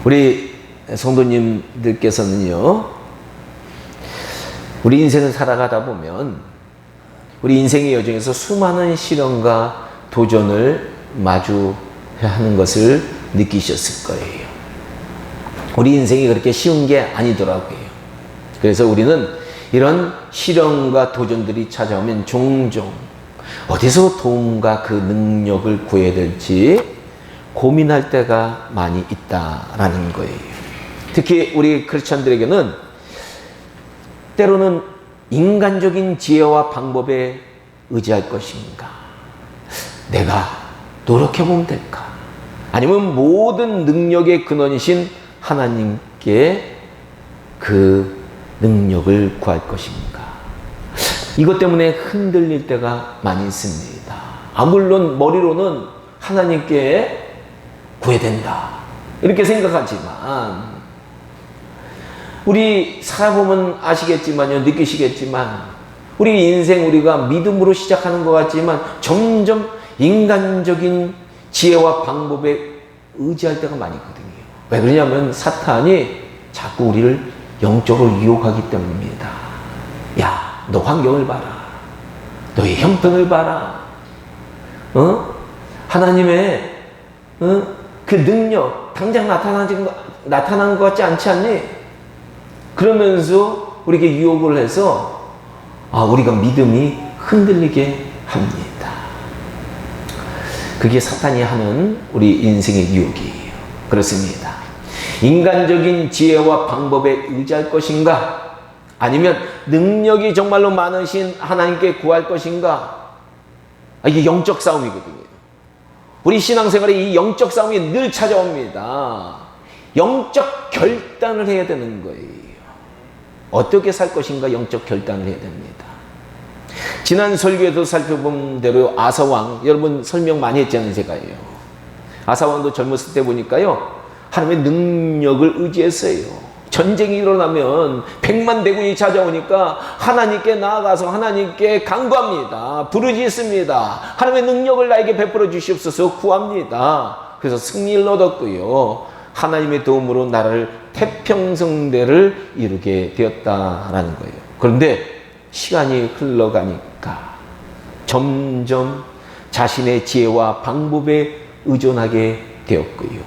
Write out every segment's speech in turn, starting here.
우리 성도님들께서는요, 우리 인생을 살아가다 보면 우리 인생의 여정에서 수많은 시련과 도전을 마주해야 하는 것을 느끼셨을 거예요. 우리 인생이 그렇게 쉬운 게 아니더라고요. 그래서 우리는 이런 시련과 도전들이 찾아오면 종종 어디서 도움과 그 능력을 구해야 될지 고민할 때가 많이 있다라는 거예요. 특히 우리 크리스천들에게는 때로는 인간적인 지혜와 방법에 의지할 것인가? 내가 노력해보면 될까? 아니면 모든 능력의 근원이신 하나님께 그 능력을 구할 것인가? 이것 때문에 흔들릴 때가 많이 있습니다. 물론 머리로는 하나님께 구해야 된다 이렇게 생각하지만 우리 살아보면 아시겠지만요, 느끼시겠지만 우리 인생 우리가 믿음으로 시작하는 것 같지만 점점 인간적인 지혜와 방법에 의지할 때가 많이 있거든요. 왜 그러냐면 사탄이 자꾸 우리를 영적으로 유혹하기 때문입니다. 야, 너 환경을 봐라. 너의 형편을 봐라. 하나님의 그 능력 당장 나타난 것 같지 않지 않니? 그러면서 우리에게 유혹을 해서 우리가 믿음이 흔들리게 합니다. 그게 사탄이 하는 우리 인생의 유혹이에요. 그렇습니다. 인간적인 지혜와 방법에 의지할 것인가? 아니면 능력이 정말로 많으신 하나님께 구할 것인가? 이게 영적 싸움이거든요. 우리 신앙생활에 이 영적 싸움이 늘 찾아옵니다. 영적 결단을 해야 되는 거예요. 어떻게 살 것인가 영적 결단을 해야 됩니다. 지난 설교에도 살펴본 대로 아사왕, 여러분 설명 많이 했잖아요, 제가요. 아사왕도 젊었을 때 보니까요, 하나님의 능력을 의지했어요. 전쟁이 일어나면 100만 대군이 찾아오니까 하나님께 나아가서 하나님께 간구합니다. 부르짖습니다. 하나님의 능력을 나에게 베풀어 주시옵소서 구합니다. 그래서 승리를 얻었고요. 하나님의 도움으로 나라를 태평성대를 이루게 되었다라는 거예요. 그런데 시간이 흘러가니까 점점 자신의 지혜와 방법에 의존하게 되었고요.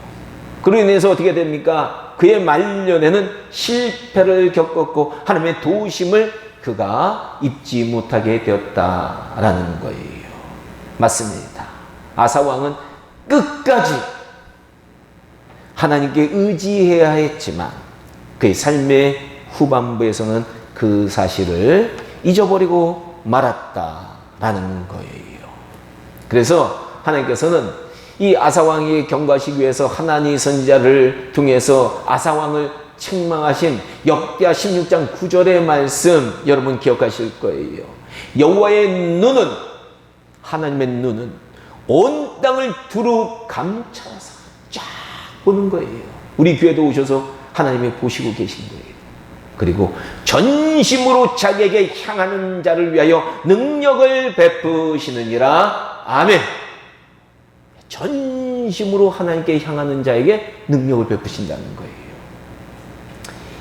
그로 인해서 어떻게 됩니까? 그의 말년에는 실패를 겪었고 하나님의 도우심을 그가 입지 못하게 되었다라는 거예요. 맞습니다. 아사왕은 끝까지 하나님께 의지해야 했지만 그의 삶의 후반부에서는 그 사실을 잊어버리고 말았다라는 거예요. 그래서 하나님께서는 이 아사왕이 경고하시기 위해서 하나니 선지자를 통해서 아사왕을 책망하신 역대하 16장 9절의 말씀 여러분 기억하실 거예요. 여호와의 눈은, 하나님의 눈은 온 땅을 두루 감찰하사 쫙 보는 거예요. 우리 교회도 오셔서 하나님이 보시고 계신 거예요. 그리고 전심으로 자기에게 향하는 자를 위하여 능력을 베푸시느니라. 아멘. 전심으로 하나님께 향하는 자에게 능력을 베푸신다는 거예요.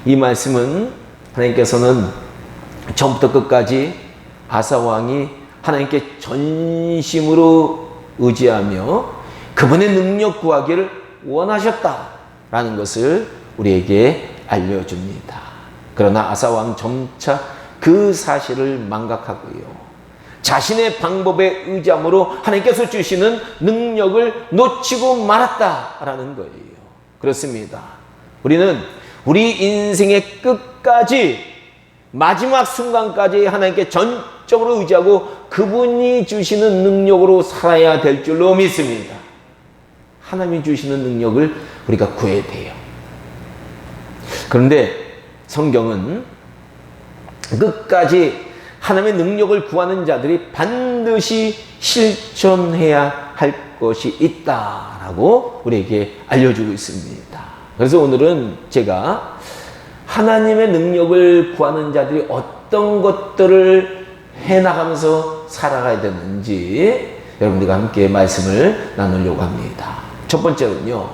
이 말씀은 하나님께서는 처음부터 끝까지 아사왕이 하나님께 전심으로 의지하며 그분의 능력 구하기를 원하셨다라는 것을 우리에게 알려줍니다. 그러나 아사왕 점차 그 사실을 망각하고요. 자신의 방법에 의지함으로 하나님께서 주시는 능력을 놓치고 말았다라는 거예요. 그렇습니다. 우리는 우리 인생의 끝까지 마지막 순간까지 하나님께 전적으로 의지하고 그분이 주시는 능력으로 살아야 될 줄로 믿습니다. 하나님이 주시는 능력을 우리가 구해야 돼요. 그런데 성경은 끝까지 하나님의 능력을 구하는 자들이 반드시 실천해야 할 것이 있다라고 우리에게 알려주고 있습니다. 그래서 오늘은 제가 하나님의 능력을 구하는 자들이 어떤 것들을 해나가면서 살아가야 되는지 여러분들과 함께 말씀을 나누려고 합니다. 첫 번째는요,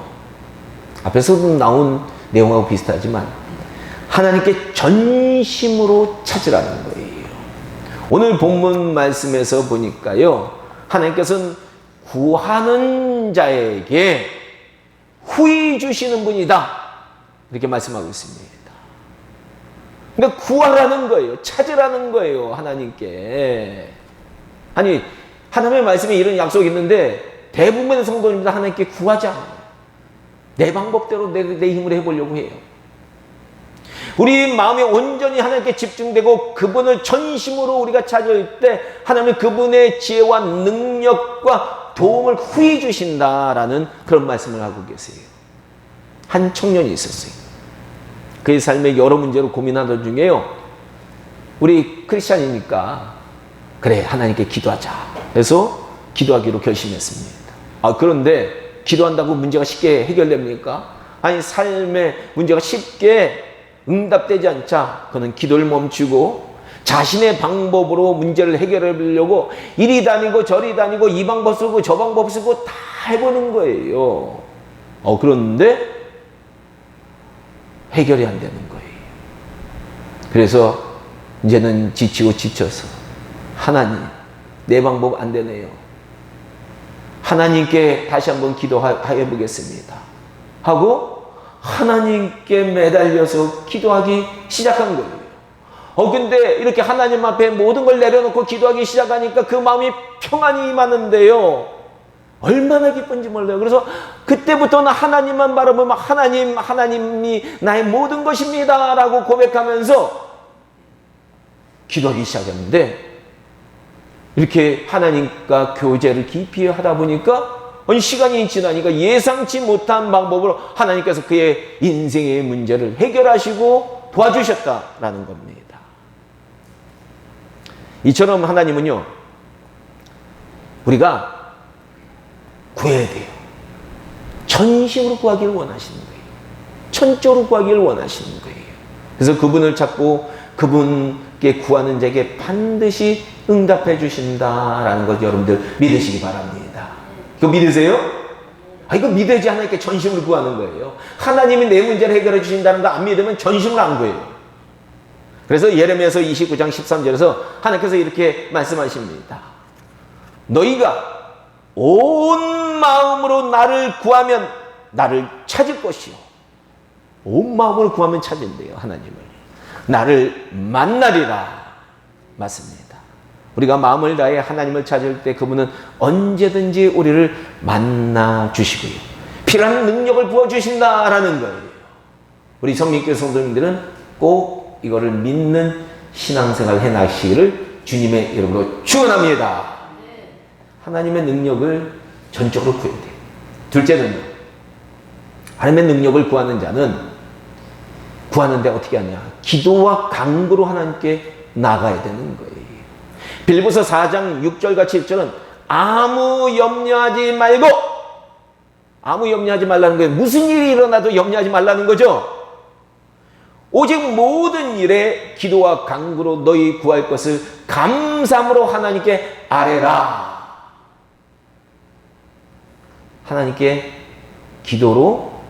앞에서도 나온 내용하고 비슷하지만 하나님께 전심으로 찾으라는 거예요. 오늘 본문 말씀에서 보니까요, 하나님께서는 구하는 자에게 후히 주시는 분이다, 이렇게 말씀하고 있습니다. 그러니까 구하라는 거예요. 찾으라는 거예요, 하나님께. 아니, 하나님의 말씀에 이런 약속이 있는데 대부분의 성도님들 하나님께 구하지 않아요. 내 방법대로 내 힘으로 해보려고 해요. 우리 마음이 온전히 하나님께 집중되고 그분을 전심으로 우리가 찾을 때 하나님은 그분의 지혜와 능력과 도움을 후히 주신다라는 그런 말씀을 하고 계세요. 한 청년이 있었어요. 그의 삶에 여러 문제로 고민하던 중에요, 우리 크리스찬이니까 그래, 하나님께 기도하자 그래서 기도하기로 결심했습니다. 그런데 기도한다고 문제가 쉽게 해결됩니까? 아니, 삶의 문제가 쉽게 응답되지 않자 그는 기도를 멈추고 자신의 방법으로 문제를 해결하려고 이리 다니고 저리 다니고 이 방법 쓰고 저 방법 쓰고 다 해보는 거예요. 그런데 해결이 안 되는 거예요. 그래서 이제는 지치고 지쳐서 하나님, 내 방법 안 되네요. 하나님께 다시 한번 기도해 보겠습니다 하고 하나님께 매달려서 기도하기 시작한 거예요. 근데 이렇게 하나님 앞에 모든 걸 내려놓고 기도하기 시작하니까 그 마음이 평안이 임하는데요, 얼마나 기쁜지 몰라요. 그래서 그때부터는 하나님만 바라보면 하나님이 나의 모든 것입니다 라고 고백하면서 기도하기 시작했는데, 이렇게 하나님과 교제를 깊이 하다 보니까 시간이 지나니까 예상치 못한 방법으로 하나님께서 그의 인생의 문제를 해결하시고 도와주셨다라는 겁니다. 이처럼 하나님은요, 우리가 구해야 돼요. 전심으로 구하기를 원하시는 거예요. 천적으로 구하기를 원하시는 거예요. 그래서 그분을 찾고 그분께 구하는 자에게 반드시 응답해 주신다라는 것 여러분들 믿으시기 바랍니다. 이거 믿으세요? 이거 믿어야지 하나님께 전심으로 구하는 거예요. 하나님이 내 문제를 해결해 주신다는 거 안 믿으면 전심으로 안 구해요. 그래서 예레미야서 29장 13절에서 하나님께서 이렇게 말씀하십니다. 너희가 온 마음으로 나를 구하면 나를 찾을 것이요. 온 마음으로 구하면 찾은대요, 하나님을. 나를 만나리라. 맞습니다. 우리가 마음을 다해 하나님을 찾을 때 그분은 언제든지 우리를 만나 주시고요, 필요한 능력을 부어주신다라는 거예요. 우리 성민교회 성도님들은 꼭 이거를 믿는 신앙생활 해나시기를 주님의 이름으로 축원합니다. 하나님의 능력을 전적으로 구해야 돼요. 둘째는요, 하나님의 능력을 구하는 자는 구하는데 어떻게 하냐, 기도와 간구로 하나님께 나가야 되는 거예요. 빌보서 4장 6절과 7절은 아무 염려하지 말고, 아무 염려하지 말라는 거예요. 무슨 일이 일어나도 염려하지 말라는 거죠. 오직 모든 일에 기도와 간구로 너희 구할 것을 감사함으로 하나님께 아뢰라. 하나님께 기도로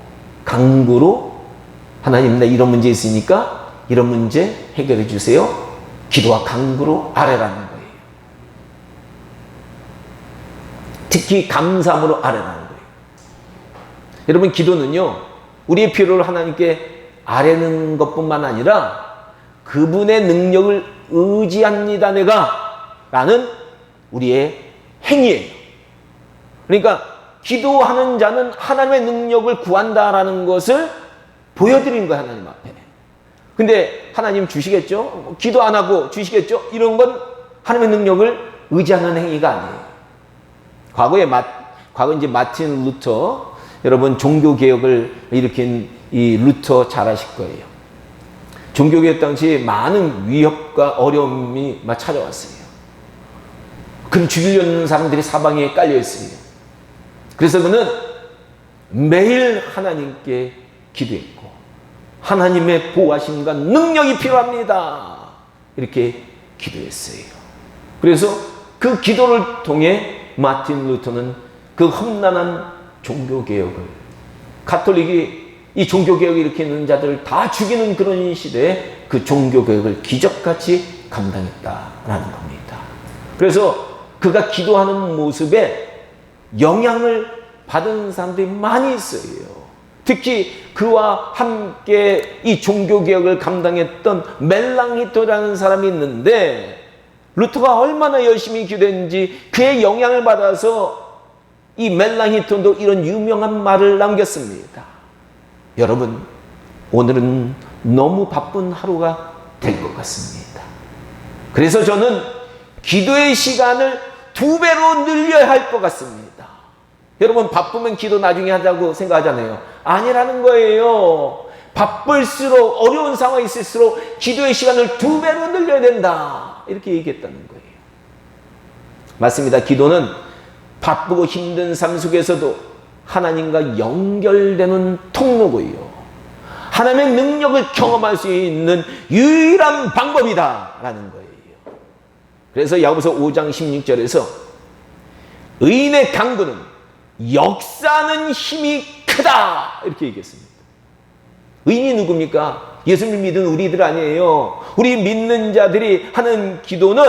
간구로, 하나님 나 이런 문제 있으니까 이런 문제 해결해 주세요. 기도와 간구로 아뢰라는 거예요. 특히 감사함으로 아뢰라는 거예요. 여러분, 기도는요, 우리의 필요를 하나님께 아뢰는 것뿐만 아니라 그분의 능력을 의지합니다 내가 라는 우리의 행위예요. 그러니까 기도하는 자는 하나님의 능력을 구한다라는 것을 보여드리는 거예요, 하나님 앞에. 근데 하나님 주시겠죠? 기도 안 하고 주시겠죠? 이런 건 하나님의 능력을 의지하는 행위가 아니에요. 과거 이제 마틴 루터, 여러분 종교개혁을 일으킨 이 루터 잘 아실 거예요. 종교개혁 당시 많은 위협과 어려움이 막 찾아왔어요. 그를 죽이려는 사람들이 사방에 깔려있어요. 그래서 그는 매일 하나님께 기도했고 하나님의 보호하심과 능력이 필요합니다, 이렇게 기도했어요. 그래서 그 기도를 통해 마틴 루터는 그 험난한 종교개혁을, 가톨릭이 이 종교개혁을 일으키는 자들을 다 죽이는 그런 시대에 그 종교개혁을 기적같이 감당했다라는 겁니다. 그래서 그가 기도하는 모습에 영향을 받은 사람들이 많이 있어요. 특히 그와 함께 이 종교개혁을 감당했던 멜랑히토라는 사람이 있는데, 루터가 얼마나 열심히 기도했는지 그의 영향을 받아서 이 멜랑히토도 이런 유명한 말을 남겼습니다. 여러분, 오늘은 너무 바쁜 하루가 될 것 같습니다. 그래서 저는 기도의 시간을 2배로 늘려야 할 것 같습니다. 여러분, 바쁘면 기도 나중에 하자고 생각하잖아요. 아니라는 거예요. 바쁠수록, 어려운 상황이 있을수록 기도의 시간을 2배로 늘려야 된다, 이렇게 얘기했다는 거예요. 맞습니다. 기도는 바쁘고 힘든 삶 속에서도 하나님과 연결되는 통로고요, 하나님의 능력을 경험할 수 있는 유일한 방법이다라는 거예요. 그래서 야고보서 5장 16절에서 의인의 강구는 역사하는 힘이 크다, 이렇게 얘기했습니다. 의인이 누굽니까? 예수님을 믿은 우리들 아니에요. 우리 믿는 자들이 하는 기도는,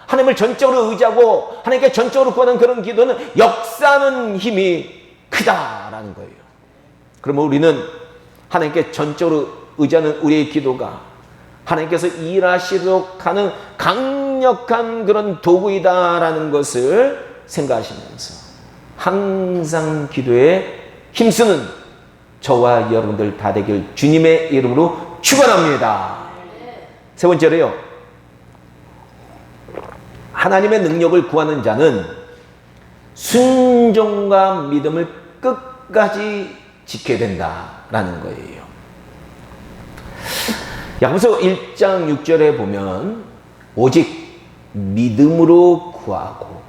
하나님을 전적으로 의지하고 하나님께 전적으로 구하는 그런 기도는 역사하는 힘이 크다라는 거예요. 그러면 우리는 하나님께 전적으로 의지하는 우리의 기도가 하나님께서 일하시도록 하는 강력한 그런 도구이다라는 것을 생각하시면서 항상 기도에 힘쓰는 저와 여러분들 다 되길 주님의 이름으로 축원합니다. 세 번째로요, 하나님의 능력을 구하는 자는 순종과 믿음을 끝까지 지켜야 된다라는 거예요. 야고보서 1장 6절에 보면 오직 믿음으로 구하고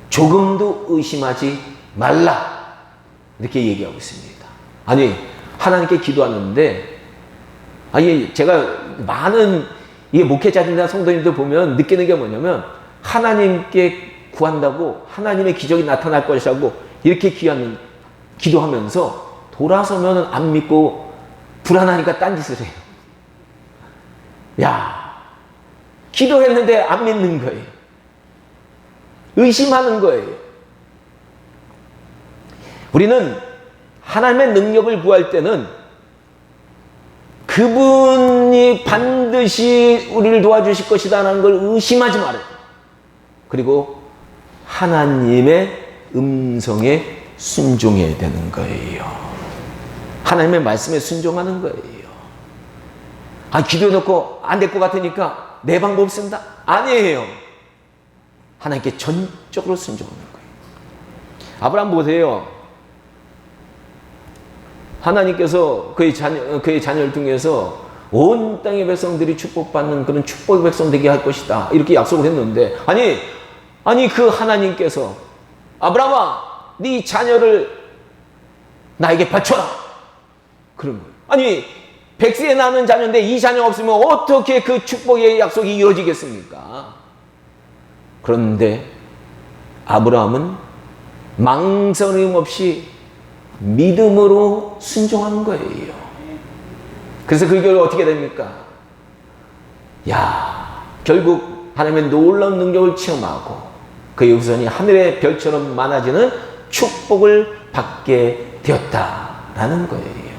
조금도 의심하지 말라, 이렇게 얘기하고 있습니다. 아니, 하나님께 기도하는데, 아니, 제가 많은 이 목회자들이나 성도님들 보면 느끼는 게 뭐냐면, 하나님께 구한다고 하나님의 기적이 나타날 것이라고 이렇게 기도하면서 돌아서면 안 믿고 불안하니까 딴짓을 해요. 야, 기도했는데 안 믿는 거예요. 의심하는 거예요. 우리는 하나님의 능력을 구할 때는 그분이 반드시 우리를 도와주실 것이다라는 걸 의심하지 말아요. 그리고 하나님의 음성에 순종해야 되는 거예요. 하나님의 말씀에 순종하는 거예요. 아, 기도해놓고 안 될 것 같으니까 내 방법 쓴다? 아니에요. 하나님께 전적으로 순종하는 거예요. 아브라함 보세요. 하나님께서 그의 자녀를 통해서 온 땅의 백성들이 축복받는 그런 축복의 백성 되게 할 것이다, 이렇게 약속을 했는데, 아니 그 하나님께서 아브라함아, 네 자녀를 나에게 바쳐라, 그런 거예요. 아니, 100세에 낳는 자녀인데 이 자녀 없으면 어떻게 그 축복의 약속이 이루어지겠습니까? 그런데 아브라함은 망설임 없이 믿음으로 순종한 거예요. 그래서 그 결과 어떻게 됩니까? 야, 결국 하나님의 놀라운 능력을 체험하고 그의 후손이 하늘의 별처럼 많아지는 축복을 받게 되었다라는 거예요.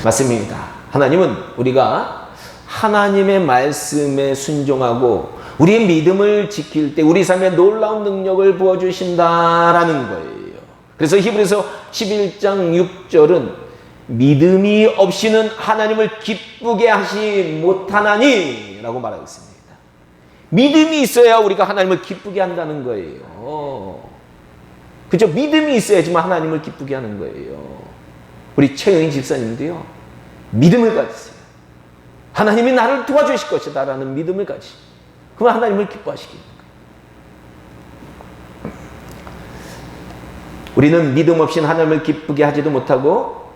맞습니다. 하나님은 우리가 하나님의 말씀에 순종하고 우리의 믿음을 지킬 때 우리 삶에 놀라운 능력을 부어주신다라는 거예요. 그래서 히브리서 11장 6절은 믿음이 없이는 하나님을 기쁘게 하시 못하나니 라고 말하고 있습니다. 믿음이 있어야 우리가 하나님을 기쁘게 한다는 거예요. 그죠? 믿음이 있어야지만 하나님을 기쁘게 하는 거예요. 우리 최영희 집사님도요, 믿음을 가지세요. 하나님이 나를 도와주실 것이다 라는 믿음을 가지시고, 그러면 하나님을 기뻐하시기 거예요. 우리는 믿음 없이는 하나님을 기쁘게 하지도 못하고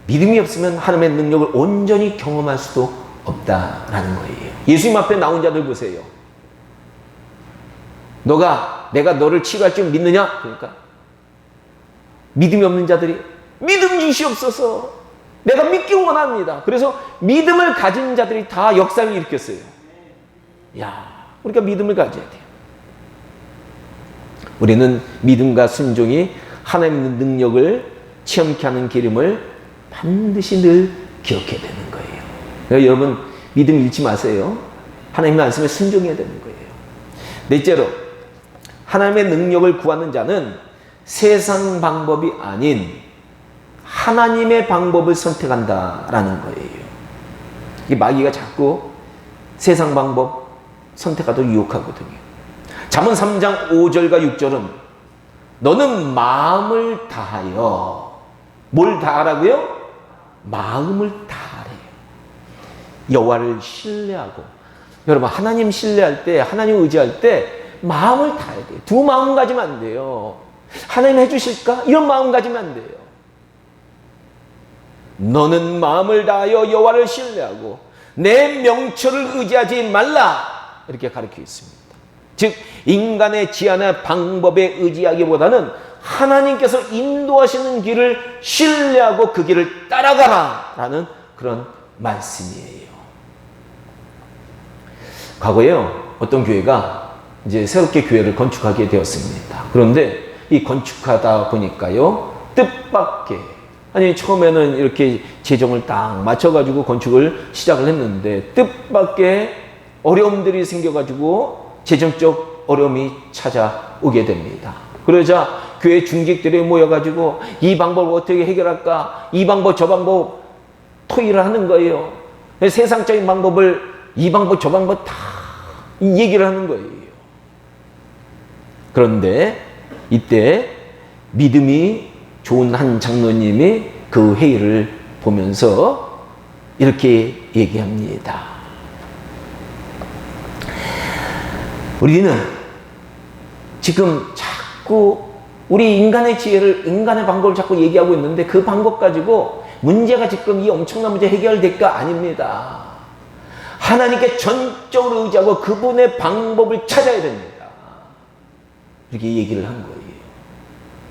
믿음이 없으면 하나님의 능력을 온전히 경험할 수도 없다라는 거예요. 예수님 앞에 나온 자들 보세요. 내가 너를 치료할 줄 믿느냐? 그러니까 믿음이 없는 자들이 믿음 주시옵소서. 내가 믿기 원합니다. 그래서 믿음을 가진 자들이 다 역사를 일으켰어요. 야, 우리가 믿음을 가져야 돼요. 우리는 믿음과 순종이 하나님의 능력을 체험케 하는 기름을 반드시 늘 기억해야 되는 거예요. 그러니까 여러분 믿음 잃지 마세요. 하나님의 말씀에 순종해야 되는 거예요. 넷째로, 하나님의 능력을 구하는 자는 세상 방법이 아닌 하나님의 방법을 선택한다라는 거예요. 이 마귀가 자꾸 세상 방법 선택하도록 유혹하거든요. 잠언 3장 5절과 6절은 너는 마음을 다하여, 뭘 다하라고요? 마음을 다하래요. 여호와를 신뢰하고. 여러분, 하나님 신뢰할 때, 하나님 의지할 때 마음을 다해야 돼요. 두 마음 가지면 안 돼요. 하나님 해주실까? 이런 마음 가지면 안 돼요. 너는 마음을 다하여 여호와를 신뢰하고 내 명철을 의지하지 말라, 이렇게 가르쳐 있습니다. 즉 인간의 지혜나 방법에 의지하기보다는 하나님께서 인도하시는 길을 신뢰하고 그 길을 따라가라 라는 그런 말씀이에요. 과거에요, 어떤 교회가 이제 새롭게 교회를 건축하게 되었습니다. 그런데 이 건축하다 보니까요, 뜻밖의, 아니 처음에는 이렇게 재정을 딱 맞춰가지고 건축을 시작을 했는데 뜻밖의 어려움들이 생겨가지고 재정적 어려움이 찾아오게 됩니다. 그러자 교회 중직들이 모여가지고 이 방법을 어떻게 해결할까, 이 방법 저 방법 토의를 하는 거예요. 세상적인 방법을 이 방법 저 방법 다 얘기를 하는 거예요. 그런데 이때 믿음이 좋은 한 장로님이 그 회의를 보면서 이렇게 얘기합니다. 우리는 지금 자꾸 우리 인간의 지혜를, 인간의 방법을 자꾸 얘기하고 있는데 그 방법 가지고 문제가 지금 이 엄청난 문제 해결될까? 아닙니다. 하나님께 전적으로 의지하고 그분의 방법을 찾아야 됩니다. 이렇게 얘기를 한 거예요.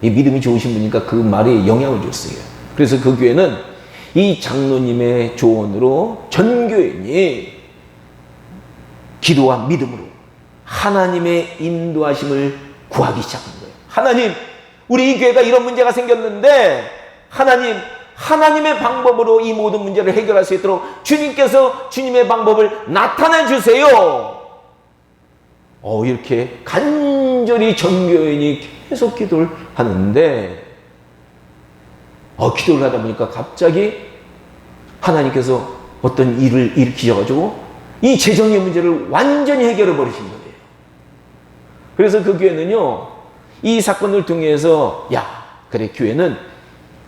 이 믿음이 좋으신 분이니까 그 말에 영향을 줬어요. 그래서 그 교회는 이 장로님의 조언으로 전 교인이 기도와 믿음으로 하나님의 인도하심을 구하기 시작한 거예요. 하나님, 우리 이 교회가 이런 문제가 생겼는데 하나님, 하나님의 방법으로 이 모든 문제를 해결할 수 있도록 주님께서 주님의 방법을 나타내 주세요. 이렇게 간절히 전교인이 계속 기도를 하는데 기도를 하다 보니까 갑자기 하나님께서 어떤 일을 일으키셔가지고 이 재정의 문제를 완전히 해결해 버리신 거예요. 그래서 그 교회는요, 이 사건을 통해서 그래, 교회는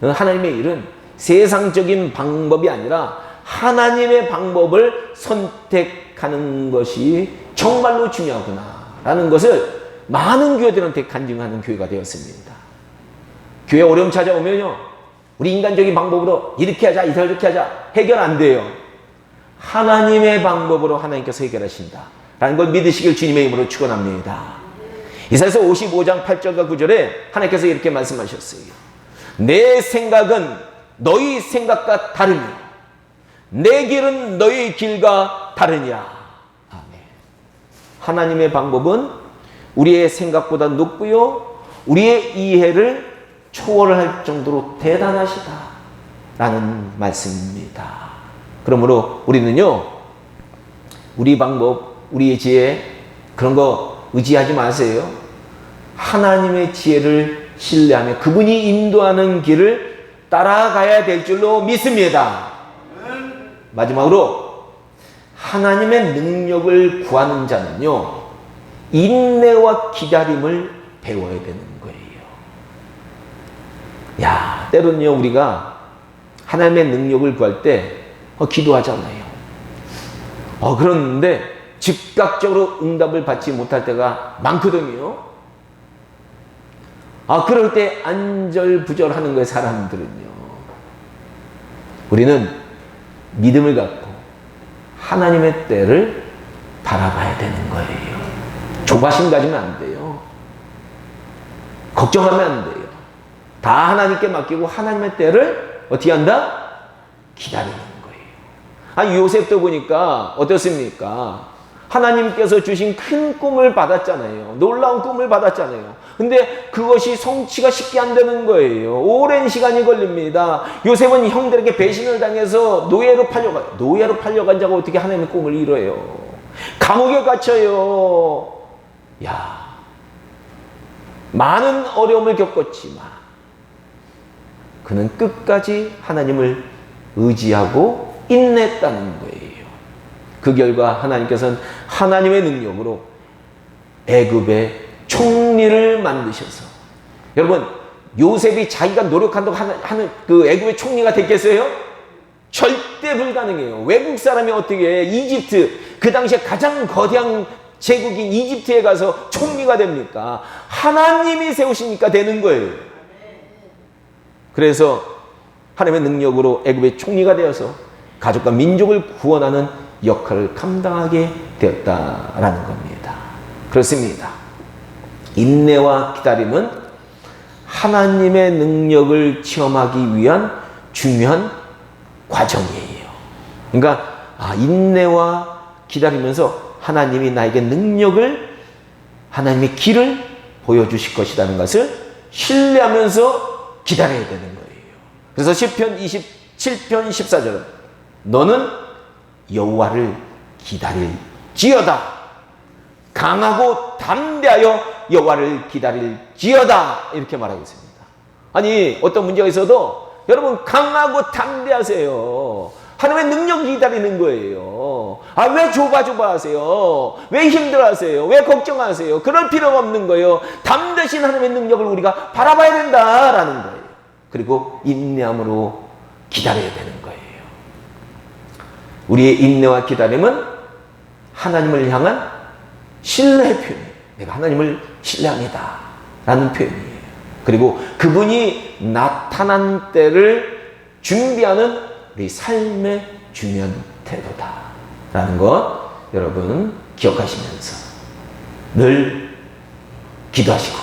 하나님의 일은 세상적인 방법이 아니라 하나님의 방법을 선택하는 것이 정말로 중요하구나 라는 것을 많은 교회들한테 간증하는 교회가 되었습니다. 교회 어려움 찾아오면요, 우리 인간적인 방법으로 이렇게 하자, 이렇게 하자 해결 안 돼요. 하나님의 방법으로 하나님께서 해결하신다 라는 걸 믿으시길 주님의 이름으로 축원합니다. 이사야서 55장 8절과 9절에 하나님께서 이렇게 말씀하셨어요. 내 생각은 너희 생각과 다르니 내 길은 너희 길과 다르냐. 아멘. 하나님의 방법은 우리의 생각보다 높고요, 우리의 이해를 초월할 정도로 대단하시다 라는 말씀입니다. 그러므로 우리는요, 우리 방법, 우리의 지혜 그런 거 의지하지 마세요. 하나님의 지혜를 신뢰하며 그분이 인도하는 길을 따라가야 될 줄로 믿습니다. 마지막으로 하나님의 능력을 구하는 자는요, 인내와 기다림을 배워야 되는 거예요. 때로는요, 우리가 하나님의 능력을 구할 때 기도하잖아요. 그런데 즉각적으로 응답을 받지 못할 때가 많거든요. 그럴 때 안절부절하는 거예요, 사람들은요. 우리는 믿음을 갖고 하나님의 때를 바라봐야 되는 거예요. 조바심 가지면 안 돼요. 걱정하면 안 돼요. 다 하나님께 맡기고 하나님의 때를 어떻게 한다? 기다리는 거예요. 아니, 요셉도 보니까 어떻습니까? 하나님께서 주신 큰 꿈을 받았잖아요. 놀라운 꿈을 받았잖아요. 근데 그것이 성취가 쉽게 안 되는 거예요. 오랜 시간이 걸립니다. 요셉은 형들에게 배신을 당해서 노예로 팔려가요. 노예로 팔려간 자가 어떻게 하나님의 꿈을 이뤄요? 감옥에 갇혀요. 야, 많은 어려움을 겪었지만 그는 끝까지 하나님을 의지하고 인내했다는 거예요. 그 결과 하나님께서는 하나님의 능력으로 애굽의 총리를 만드셔서, 여러분, 요셉이 자기가 노력한다고 하는 그 애굽의 총리가 됐겠어요? 절대 불가능해요. 외국 사람이 어떻게 이집트, 그 당시에 가장 거대한 제국인 이집트에 가서 총리가 됩니까? 하나님이 세우시니까 되는 거예요. 그래서 하나님의 능력으로 애굽의 총리가 되어서 가족과 민족을 구원하는 역할을 감당하게 되었다라는 겁니다. 그렇습니다. 인내와 기다림은 하나님의 능력을 체험하기 위한 중요한 과정이에요. 그러니까 인내와 기다리면서 하나님이 나에게 능력을, 하나님의 길을 보여주실 것이라는 것을 신뢰하면서 기다려야 되는 거예요. 그래서 시편 27편 14절은 너는 여호와를 기다릴지어다. 강하고 담대하여 여호와를 기다릴지어다. 이렇게 말하고 있습니다. 아니, 어떤 문제가 있어도 여러분 강하고 담대하세요. 하나님의 능력 기다리는 거예요. 왜 조바조바 하세요? 왜 힘들어하세요? 왜 걱정하세요? 그럴 필요가 없는 거예요. 담대신 하나님의 능력을 우리가 바라봐야 된다라는 거예요. 그리고 인내함으로 기다려야 되는 거예요. 우리의 인내와 기다림은 하나님을 향한 신뢰의 표현이에요. 내가 하나님을 신뢰합니다 라는 표현이에요. 그리고 그분이 나타난 때를 준비하는 우리 삶의 중요한 태도다 라는 것 여러분 기억하시면서 늘 기도하시고,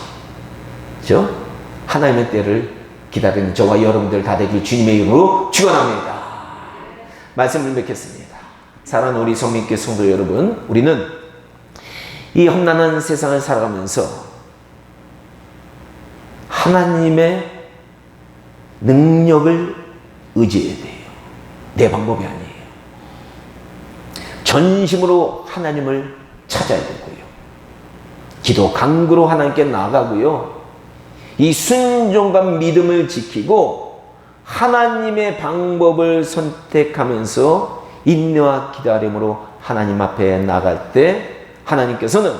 그렇죠? 하나님의 때를 기다리는 저와 여러분들 다 되길 주님의 이름으로 축원합니다. 말씀을 맺겠습니다. 사랑하는 우리 성민교회 성도 여러분, 우리는 이 험난한 세상을 살아가면서 하나님의 능력을 의지해야 돼요. 내 방법이 아니에요. 전심으로 하나님을 찾아야 되고요. 기도 간구로 하나님께 나아가고요. 이 순종과 믿음을 지키고 하나님의 방법을 선택하면서 인내와 기다림으로 하나님 앞에 나갈 때 하나님께서는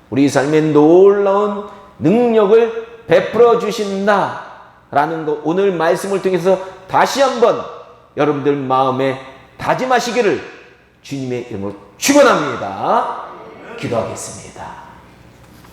우리 삶에 놀라운 능력을 베풀어 주신다라는 것, 오늘 말씀을 통해서 다시 한번 여러분들 마음에 다짐하시기를 주님의 이름으로 축원합니다. 기도하겠습니다.